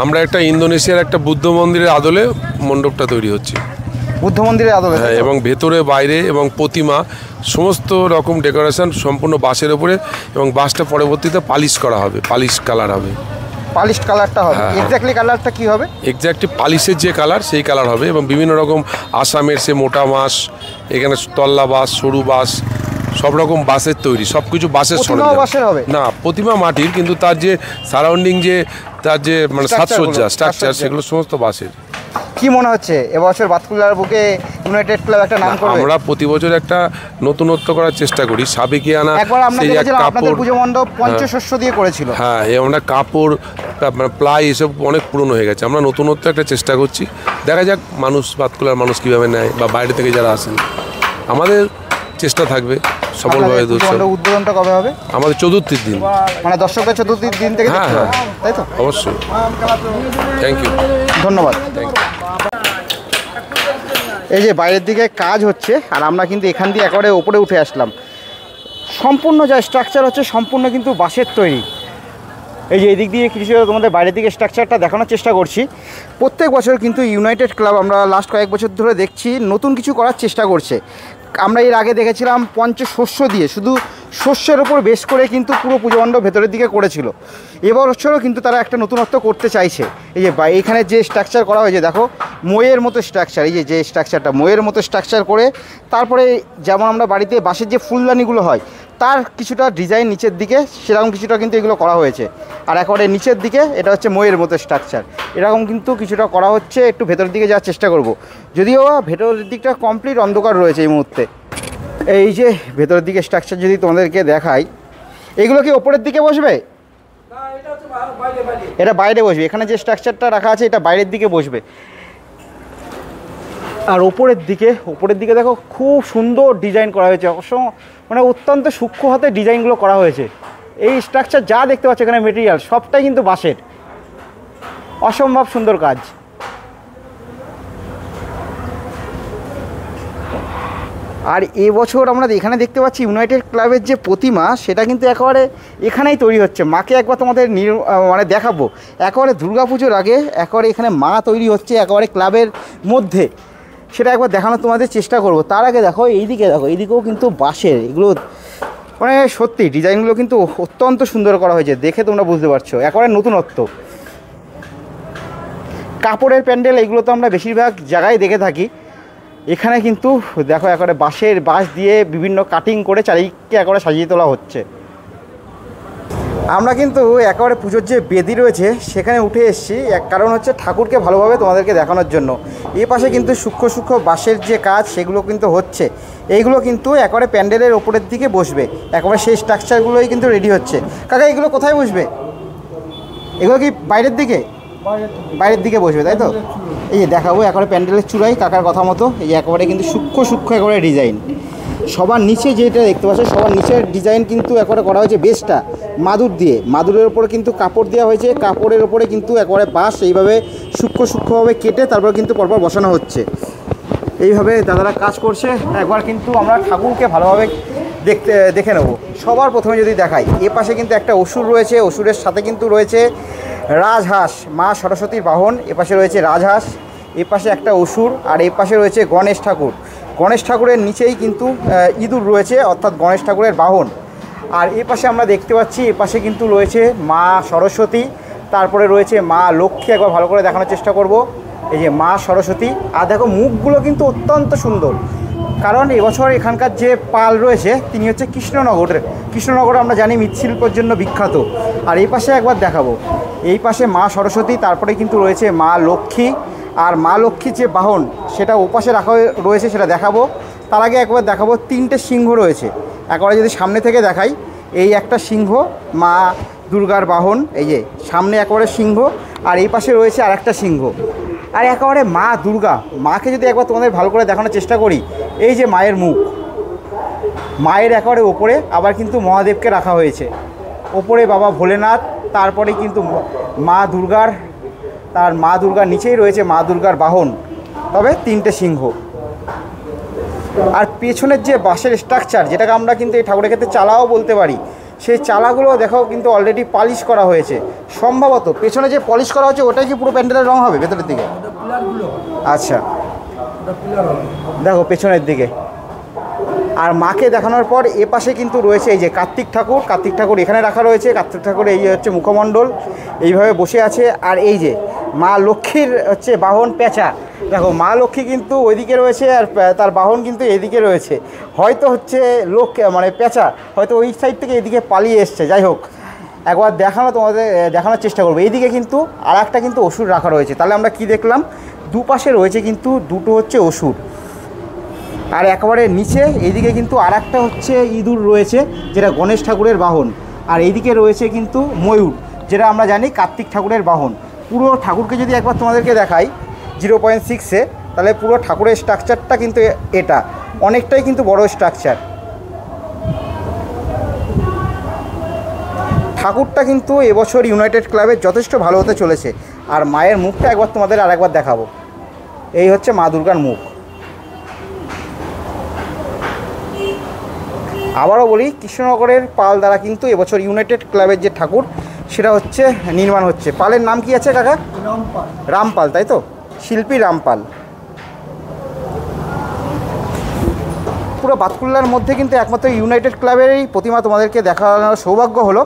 আমরা একটা ইন্দোনেশিয়ার একটা বুদ্ধ মন্দিরের আদলে মণ্ডপটা তৈরি হচ্ছে। বুদ্ধ মন্দিরের আদলে? হ্যাঁ, এবং ভেতরে বাইরে এবং প্রতিমা সমস্ত রকম ডেকোরেশন সম্পূর্ণ বাঁশের ওপরে, এবং বাঁশটা পরবর্তীতে পালিশ করা হবে, পালিশ কালার হবে। পালিশ কালারটা হবে? এক্স্যাক্টলি কালারটা কি হবে? এক্স্যাক্টলি পালিশের যে কালার সেই কালার হবে। এবং বিভিন্ন রকম আসামের সে মোটা বাঁশ, এখানে তল্লা বাঁশ, সরু বাঁশ, সব রকম বাঁশের তৈরি, সব কিছু বাঁশের বাঁশের হবে না, প্রতিমা মাটির, কিন্তু তার যে সারাউন্ডিং যে তার যে মানে সাজসজ্জা স্ট্রাকচার সেগুলো সমস্ত বাঁশের। কি মনে হচ্ছে এবছর বাতকুল্লার বুকে ইউনাইটেড ক্লাব একটা নাম করবে? আমরা প্রতি বছর একটা নতুনত্ব করার চেষ্টা করি। সাবেকিয়ানা একবার আমরা দেখেছিলাম আপনাদের পুজো মণ্ডপ পঞ্চশস্য দিয়ে করেছিল। হ্যাঁ, আমরা কাপড়, প্লাই এসব অনেক পুরনো হয়ে গেছে। আমরা নতুনত্ব একটা চেষ্টা করছি, দেখা যাক মানুষ, বাতকুল্লার মানুষ কীভাবে নেয় বা বাইরে থেকে যারা আসেন। আমাদের চেষ্টা থাকবে সফলভাবে। উদ্বোধনটা কবে হবে? আমাদের 4th দিন, মানে দর্শকরা 4th দিন থেকে? হ্যাঁ হ্যাঁ, তাই তো? অবশ্যই। থ্যাংক ইউ, ধন্যবাদ। Thank you. এই যে বাইরের দিকে কাজ হচ্ছে, আর আমরা কিন্তু এখান দিয়ে একেবারে ওপরে উঠে আসলাম। সম্পূর্ণ যা স্ট্রাকচার হচ্ছে সম্পূর্ণ কিন্তু বাঁশের তৈরি। এই যে এদিক দিয়ে কিছু তোমাদের বাইরের দিকে স্ট্রাকচারটা দেখানোর চেষ্টা করছি। প্রত্যেক বছর কিন্তু ইউনাইটেড ক্লাব আমরা লাস্ট কয়েক বছর ধরে দেখছি নতুন কিছু করার চেষ্টা করছে। আমরা এর আগে দেখেছিলাম পঞ্চশস্য দিয়ে, শুধু শস্যের ওপর বেশ করে কিন্তু পুরো পুজো মণ্ডপ ভেতরের দিকে করেছিল। এবছরও কিন্তু তারা একটা নতুনত্ব করতে চাইছে। এই যে এখানে যে স্ট্রাকচার করা হয়েছে দেখো, মইয়ের মতো স্ট্রাকচার। এই যে স্ট্রাকচারটা মইয়ের মতো স্ট্রাকচার করে, তারপরে যেমন আমরা বাড়িতে বাঁশের যে ফুলদানিগুলো হয় তার কিছুটা ডিজাইন নিচের দিকে সেরকম কিছুটা কিন্তু এগুলো করা হয়েছে। আর একেবারে নিচের দিকে এটা হচ্ছে ময়ের মতো স্ট্রাকচার, এরকম কিন্তু কিছুটা করা হচ্ছে। একটু ভেতরের দিকে যাওয়ার চেষ্টা করব, যদিও ভেতরের দিকটা কমপ্লিট অন্ধকার রয়েছে এই মুহূর্তে। এই যে ভেতরের দিকে স্ট্রাকচার যদি তোমাদেরকে দেখাই, এগুলো কি ওপরের দিকে বসবে? এটা বাইরে বসবে। এখানে যে স্ট্রাকচারটা রাখা আছে এটা বাইরের দিকে বসবে। আর ওপরের দিকে দেখো খুব সুন্দর ডিজাইন করা হয়েছে, মানে অত্যন্ত সূক্ষ্ম হাতে ডিজাইনগুলো করা হয়েছে। এই স্ট্রাকচার যা দেখতে পাচ্ছ এখানে মেটেরিয়াল সবটাই কিন্তু বাঁশের, অসম্ভব সুন্দর কাজ। আর এবছর আমরা এখানে দেখতে পাচ্ছি ইউনাইটেড ক্লাবের যে প্রতিমা সেটা কিন্তু একেবারে এখানেই তৈরি হচ্ছে। মাকে একবার তোমাদের মানে দেখাবো, একেবারে দুর্গাপুজোর আগে একেবারে এখানে মা তৈরি হচ্ছে একেবারে ক্লাবের মধ্যে, সেটা একবার দেখানোর তোমাদের চেষ্টা করব। তার আগে দেখো এইদিকেও কিন্তু বাঁশের, এগুলো মানে সত্যি ডিজাইনগুলো কিন্তু অত্যন্ত সুন্দর করা হয়েছে, দেখে তোমরা বুঝতে পারছো একেবারে নতুনত্ব। কাপড়ের প্যান্ডেল এগুলো তো আমরা বেশিরভাগ জায়গায় দেখে থাকি, এখানে কিন্তু দেখো একেবারে বাঁশ দিয়ে বিভিন্ন কাটিং করে চারিদিকে একেবারে সাজিয়ে তোলা হচ্ছে। আমরা কিন্তু একেবারে পুজোর যে বেদি রয়েছে সেখানে উঠে এসেছি, এক কারণ হচ্ছে ঠাকুরকে ভালোভাবে তোমাদেরকে দেখানোর জন্য। এই পাশে কিন্তু সূক্ষ্ম সূক্ষ্ম বাঁশের যে কাজ সেগুলো কিন্তু হচ্ছে, এইগুলো কিন্তু একেবারে প্যান্ডেলের ওপরের দিকে বসবে, একেবারে সেই স্ট্রাকচারগুলোই কিন্তু রেডি হচ্ছে। কাকা এগুলো কোথায় বসবে? এগুলো কি বাইরের দিকে বসবে তাই তো? এই যে দেখাবো একেবারে প্যান্ডেলের চূড়াই কাকার কথা মতো, এই যে একেবারে কিন্তু সূক্ষ্ম একেবারে ডিজাইন। সবার নিচে যেটা দেখতে পাচ্ছ সবার নিচের ডিজাইন কিন্তু একেবারে করা হয়েছে বেসটা মাদুর দিয়ে, মাদুরের ওপরে কিন্তু কাপড় দেওয়া হয়েছে, কাপড়ের ওপরে কিন্তু একেবারে বাঁশ এইভাবে সূক্ষ্মভাবে কেটে তারপর কিন্তু পরপর বসানো হচ্ছে। এইভাবে দাদারা কাজ করছে। একবার কিন্তু আমরা ঠাকুরকে ভালোভাবে দেখে নেব। সবার প্রথমে যদি দেখাই, এ পাশে কিন্তু একটা অসুর রয়েছে, অসুরের সাথে কিন্তু রয়েছে রাজহাঁস, মা সরস্বতীর বাহন। এ পাশে রয়েছে রাজহাঁস, এ পাশে একটা অসুর, আর এই পাশে রয়েছে গণেশ ঠাকুর। গণেশ ঠাকুরের নিচেই কিন্তু ইঁদুর রয়েছে, অর্থাৎ গণেশ ঠাকুরের বাহন। আর এ পাশে আমরা দেখতে পাচ্ছি এ পাশে কিন্তু রয়েছে মা সরস্বতী, তারপরে রয়েছে মা লক্ষ্মী। একবার ভালো করে দেখানোর চেষ্টা করব। এই যে মা সরস্বতী, আর দেখো মুখগুলো কিন্তু অত্যন্ত সুন্দর, কারণ এবছর এখানকার যে পাল রয়েছে তিনি হচ্ছে কৃষ্ণনগর আমরা জানি মৃৎশিল্পের জন্য বিখ্যাত। আর এই পাশে একবার দেখাবো, এই পাশে মা সরস্বতী, তারপরে কিন্তু রয়েছে মা লক্ষ্মী। আর মা লক্ষ্মীর যে বাহন সেটা ওপাশে রাখা রয়েছে, সেটা দেখাবো। তার আগে একবার দেখাবো তিনটে সিংহ রয়েছে। একবারে যদি সামনে থেকে দেখাই, এই একটা সিংহ মা দুর্গার বাহন, এই যে সামনে একেবারে সিংহ, আর এই পাশে রয়েছে আর একটা সিংহ। আর একেবারে মা দুর্গা, মাকে যদি একবার তোমাদের ভালো করে দেখানোর চেষ্টা করি, এই যে মায়ের মুখ, মায়ের একেবারে ওপরে আবার কিন্তু মহাদেবকে রাখা হয়েছে, ওপরে বাবা ভোলেনাথ, তারপরে কিন্তু মা দুর্গার নিচেই রয়েছে মা দুর্গার বাহন, তবে তিনটে সিংহ। আর পেছনের যে বাঁশের স্ট্রাকচার, যেটাকে আমরা কিন্তু এই ঠাকুরের ক্ষেত্রে চালাও বলতে পারি, সেই চালাগুলো দেখো কিন্তু অলরেডি পালিশ করা হয়েছে। সম্ভবত পেছনে যে পলিশ করা হচ্ছে ওটাই কি পুরো প্যান্ডেলের রং হবে ভেতরের দিকে? আচ্ছা, দেখো পেছনের দিকে। আর মাকে দেখানোর পর এ পাশে কিন্তু রয়েছে এই যে কার্তিক ঠাকুর এখানে রাখা রয়েছে। কার্তিক ঠাকুর এই হচ্ছে মুখমণ্ডল, এইভাবে বসে আছে। আর এই যে মা লক্ষ্মীর হচ্ছে বাহন পেঁচা, দেখো মা লক্ষ্মী কিন্তু ওইদিকে রয়েছে আর তার বাহন কিন্তু এদিকে রয়েছে। হয়তো হচ্ছে মানে পেঁচা হয়তো ওই সাইড থেকে এদিকে পালিয়ে এসছে। যাই হোক, একবার তোমাদের দেখানোর চেষ্টা করবো। এইদিকে কিন্তু আর একটা কিন্তু অসুর রাখা রয়েছে। তাহলে আমরা কি দেখলাম, দুপাশে রয়েছে কিন্তু দুটো হচ্ছে অসুর, আর একেবারে নিচে এইদিকে কিন্তু আর একটা হচ্ছে ইঁদুর রয়েছে, যেটা গণেশ ঠাকুরের বাহন। আর এইদিকে রয়েছে কিন্তু ময়ূর, যেটা আমরা জানি কার্তিক ঠাকুরের বাহন। পুরো ঠাকুরকে যদি একবার তোমাদেরকে দেখাই 0.6-এ, তাহলে পুরো ঠাকুরের স্ট্রাকচারটা কিন্তু এটা অনেকটাই কিন্তু বড় স্ট্রাকচার। ঠাকুরটা কিন্তু এবছর ইউনাইটেড ক্লাবের যথেষ্ট ভালো হতে চলেছে। আর মায়ের মুখটা একবার তোমাদের আরেকবার দেখাবো। এই হচ্ছে মা দুর্গার মুখ। আবারও বলি, কৃষ্ণনগরের পাল দ্বারা কিন্তু এবছর ইউনাইটেড ক্লাবের যে ঠাকুর সেটা হচ্ছে নির্মাণ হচ্ছে। পালের নাম কি আছে কাকা? রামপাল, তাই তো? শিল্পী রামপাল। পুরো বাতকুল্লার মধ্যে কিন্তু একমাত্র ইউনাইটেড ক্লাবেরই প্রতিমা তোমাদেরকে দেখানোর সৌভাগ্য হলো।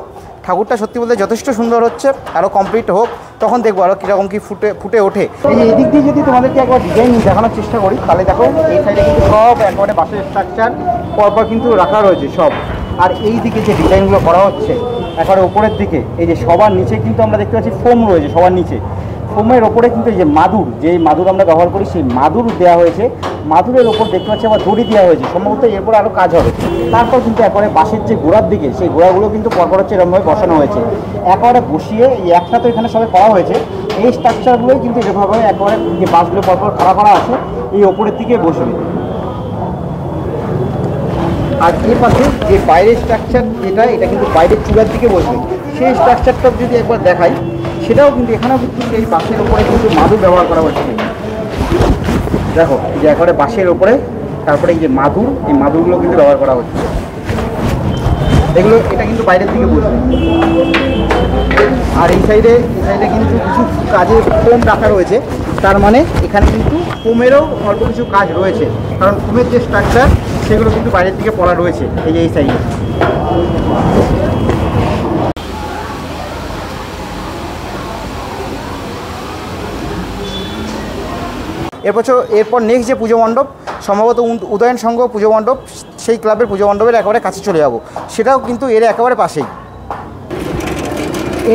ঠাকুরটা সত্যি বলতে যথেষ্ট সুন্দর হচ্ছে, আরও কমপ্লিট হোক, তখন দেখবো আরও কীরকম কী ফুটে ওঠে। এই দিক দিয়ে যদি তোমাদেরকে একবার ডিজাইন দেখানোর চেষ্টা করি, তাহলে দেখো এই সাইডে কিন্তু সব একবারে বাঁশের স্ট্রাকচার পরপর কিন্তু রাখা রয়েছে সব। আর এই দিকে যে ডিজাইনগুলো করা হচ্ছে একেবারে ওপরের দিকে, এই যে সবার নিচে কিন্তু আমরা দেখতে পাচ্ছি ফোম রয়েছে, সবার নিচে ফোমের ওপরে কিন্তু এই যে মাদুর, যেই মাদুর আমরা ব্যবহার করি সেই মাদুর দেওয়া হয়েছে। মাদুরের ওপর দেখতে পাচ্ছি আবার দড়ি দেওয়া হয়েছে, সম্ভবত এরপর আরও কাজ হবে। তারপর কিন্তু একেবারে বাঁশের যে গোড়ার দিকে সেই গোড়াগুলো কিন্তু পরপর হচ্ছে এরকমভাবে বসানো হয়েছে, একেবারে বসিয়ে এই একটা তো এখানে সবাই করা হয়েছে, এই স্ট্রাকচারগুলোই কিন্তু এরকমভাবে একেবারে যে বাঁশগুলো পরপর খাড়া করা আছে এই ওপরের দিকে বসবে। আর এর পাশে যে বাইরের স্ট্রাকচার যেটা, এটা কিন্তু বাইরের চূড়ার দিকে বসবে, সেই স্ট্রাকচারটা যদি একবার দেখাই সেটাও কিন্তু এখানেও কিন্তু এই বাঁশের ওপরে কিন্তু মাদুর ব্যবহার করা হচ্ছে। দেখো এই যে একেবারে বাঁশের ওপরে, তারপরে এই যে মাদুর, এই মাদুরগুলো কিন্তু ব্যবহার করা হচ্ছে। এগুলো এটা কিন্তু বাইরের দিকে বসবে। আর এই সাইডে কিন্তু কিছু কাজে ফোম রাখা রয়েছে, তার মানে এখানে কিন্তু ফোমেরও অল্প কিছু কাজ রয়েছে, কারণ ফোমের যে স্ট্রাকচার সেগুলো কিন্তু বাইরের দিকে পড়া রয়েছে এই যে এই সাইডে। এরপর নেক্সট যে পুজো মণ্ডপ, সম্ভবত উদয়ন সংঘ পুজো মণ্ডপ, সেই ক্লাবের পুজো মণ্ডপের একেবারে কাছে চলে যাব, সেটাও কিন্তু এর একেবারে পাশেই।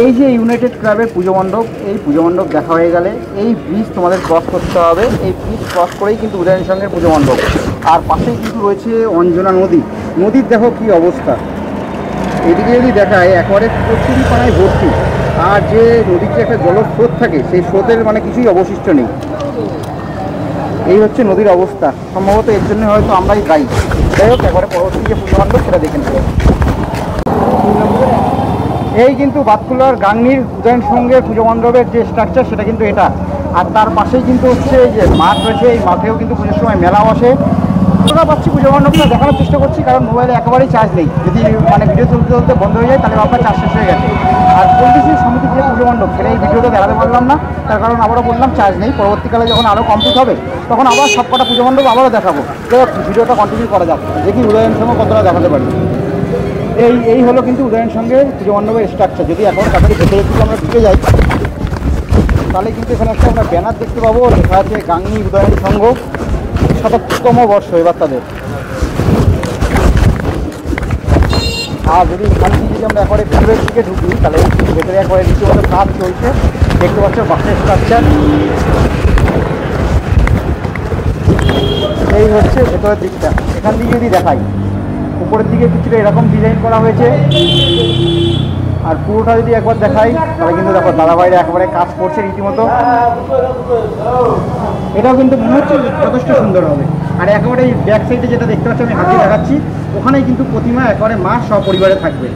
এই যে ইউনাইটেড ক্লাবের পুজো মণ্ডপ, এই পুজো মণ্ডপ দেখা হয়ে গেলে এই ব্রিজ তোমাদের ক্রস করতে হবে, এই ব্রিজ ক্রস করেই কিন্তু উদয়ন সংঘের পুজো মণ্ডপ। আর পাশেই কিন্তু রয়েছে অঞ্জনা নদী, নদীর দেখো কি অবস্থা, এদিকে যদি দেখায় একেবারে প্রচুরই পানায় ভর্তি। আর যে নদীর যে একটা জলস্রোত থাকে সেই স্রোতের মানে কিছুই অবশিষ্ট নেই। এই হচ্ছে নদীর অবস্থা, সম্ভবত এর জন্য হয়তো আমরাই দায়ী। যাই হোক, একবারে পরবর্তী যে পুজো মণ্ডপ সেটা দেখে নেব। এই কিন্তু বাতকুল্লার গাংনীর উদয়ন সংঘের পুজো মণ্ডপের যে স্ট্রাকচার সেটা কিন্তু এটা। আর তার পাশেই কিন্তু হচ্ছে এই যে মাঠ রয়েছে, এই মাঠেও কিন্তু পুজোর সময় মেলা বসে। আমরা পাচ্ছি পুজো মণ্ডপটা দেখানোর চেষ্টা করছি, কারণ মোবাইলে একেবারেই চার্জ নেই, যদি মানে ভিডিও তুলতে তুলতে বন্ধ হয়ে যায় তাহলে আপনার চার্জ শেষ হয়ে গেছে। আর পল্লীশ্রী সমিতির যে পুজো মণ্ডপ সেটা এই ভিডিওতে দেখাতে পারলাম না, তার কারণ আবারও বললাম চার্জ নেই। পরবর্তীকালে যখন আরও কমপ্লিট হবে তখন আবার সব কটা পুজো মণ্ডপ আবারও দেখাবো। তো ভিডিওটা কন্টিনিউ করা যাক, দেখি উদয়ন সংঘ কতটা দেখাতে পারি। এই হলো কিন্তু উদয়ন সংঘের পুজো মণ্ডপের স্ট্রাকচার। যদি এখন কাছাকাছি ভেতরে যদি আমরা ঢুকে যাই তাহলে কিন্তু এখানে একটা আমরা ব্যানার দেখতে পাবো, লেখা আছে গাংনী উদয়ন সংঘ ৭৭তম বর্ষ এবার তাদের। আর যদি এখান থেকে যদি আমরা একবারে ভেতরের দিকে ঢুকি তাহলে ভেতরে একবারে রীতিমতো কাজ চলছে, দেখতে পাচ্ছ বাসের স্ট্রাকচার। এই হচ্ছে ভেতরের দিকটা। এখান থেকে যদি দেখাই উপরের দিকে কিছুটা এরকম ডিজাইন করা হয়েছে, আর পুরোটা যদি একবার দেখাই তাহলে কিন্তু দেখো দাদাভাইরা একেবারে কাজ করছে রীতিমতো। এটাও কিন্তু মনে হচ্ছে যথেষ্ট সুন্দর হবে। আর একেবারে এই ব্যাক সাইডে যেটা দেখতে পাচ্ছি আমি হাতে দেখাচ্ছি, ওখানেই কিন্তু প্রতিমা একেবারে মা সপরিবারে থাকবে।